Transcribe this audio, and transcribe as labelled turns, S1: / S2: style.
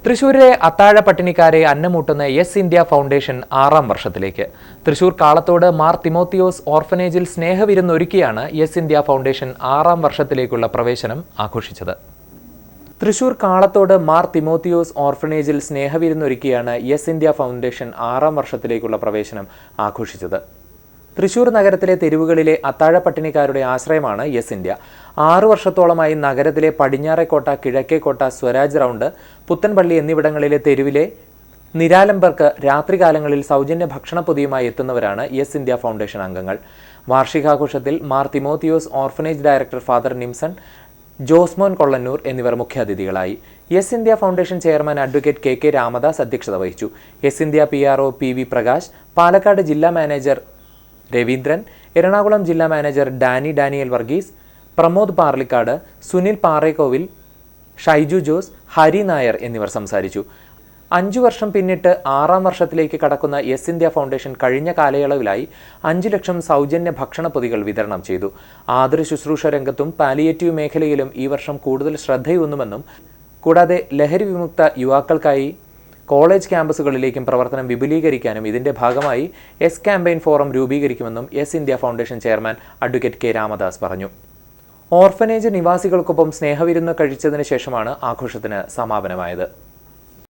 S1: തൃശൂരിലെ അത്താഴ പട്ടിണിക്കാരെ അന്നമൂട്ടുന്ന യെസ് ഇന്ത്യ ഫൗണ്ടേഷൻ 6ാം വർഷത്തിലേക്ക്. തൃശൂർ കാളത്തോട് മാർ തിമോത്തിയോസ് ഓർഫനേജിൽ സ്നേഹവിരുന്നൊരുക്കിയാണ് യെസ് ഇന്ത്യ ഫൗണ്ടേഷൻ 6ാം വർഷത്തിലേക്കുള്ള പ്രവേശനം ആഘോഷിച്ചത്. തൃശൂർ കാളത്തോട് മാർ തിമോത്തിയോസ് ഓർഫനേജിൽ സ്നേഹവിരുന്നൊരുക്കിയാണ് യെസ് ഇന്ത്യ ഫൗണ്ടേഷൻ 6ാം വർഷത്തിലേക്കുള്ള പ്രവേശനം ആഘോഷിച്ചത്. തൃശൂർ നഗരത്തിലെ തെരുവുകളിലെ അത്താഴ പട്ടിണിക്കാരുടെ ആശ്രയമാണ് യെസ് ഇന്ത്യ. 6 വർഷത്തോളമായി നഗരത്തിലെ പടിഞ്ഞാറേക്കോട്ട, കിഴക്കേക്കോട്ട, സ്വരാജ് റൗണ്ട്, പുത്തൻപള്ളി എന്നിവിടങ്ങളിലെ തെരുവിലെ നിരാലംബർക്ക് രാത്രികാലങ്ങളിൽ സൗജന്യ ഭക്ഷണപ്പൊതിയുമായി എത്തുന്നവരാണ് യെസ് ഇന്ത്യ ഫൗണ്ടേഷൻ അംഗങ്ങൾ. വാർഷികാഘോഷത്തിൽ Mar Thimotheos orphanage director father Nimson, Josemon Kollannur എന്നിവർ മുഖ്യാതിഥികളായി. Yes India foundation chairman advocate K Ramadas അധ്യക്ഷത വഹിച്ചു. Yes India PRO PV Prakash, Palakkad ജില്ലാ മാനേജർ രവീന്ദ്രൻ, എറണാകുളം ജില്ലാ മാനേജർ ഡാനിയൽ വർഗീസ്, പ്രമോദ് പാർലിക്കാട്, സുനിൽ പാറേക്കോവിൽ, ഷൈജു ജോസ്, ഹരി നായർ എന്നിവർ സംസാരിച്ചു. 5 വർഷം പിന്നിട്ട് 6ാം വർഷത്തിലേക്ക് കടക്കുന്ന യെസ് ഇന്ത്യ ഫൗണ്ടേഷൻ കഴിഞ്ഞ കാലയളവിലായി 5 ലക്ഷം സൗജന്യ ഭക്ഷണപ്പൊതികൾ വിതരണം ചെയ്തു. ആതുര ശുശ്രൂഷ രംഗത്തും പാലിയേറ്റീവ് മേഖലയിലും ഈ വർഷം കൂടുതൽ ശ്രദ്ധയൂന്നുമെന്നും, കൂടാതെ ലഹരി വിമുക്ത യുവാക്കൾക്കായി കോളേജ് ക്യാമ്പസുകളിലേക്കും പ്രവർത്തനം വിപുലീകരിക്കാനും ഇതിന്റെ ഭാഗമായി യെസ് ക്യാമ്പയിൻ ഫോറം രൂപീകരിക്കുമെന്നും yes India foundation chairman advocate K Ramadas പറഞ്ഞു. ഓർഫനേജ് നിവാസികൾക്കൊപ്പം സ്നേഹവിരുന്ന് കഴിച്ചതിന് ശേഷമാണ് ആഘോഷത്തിന് സമാപനമായത്.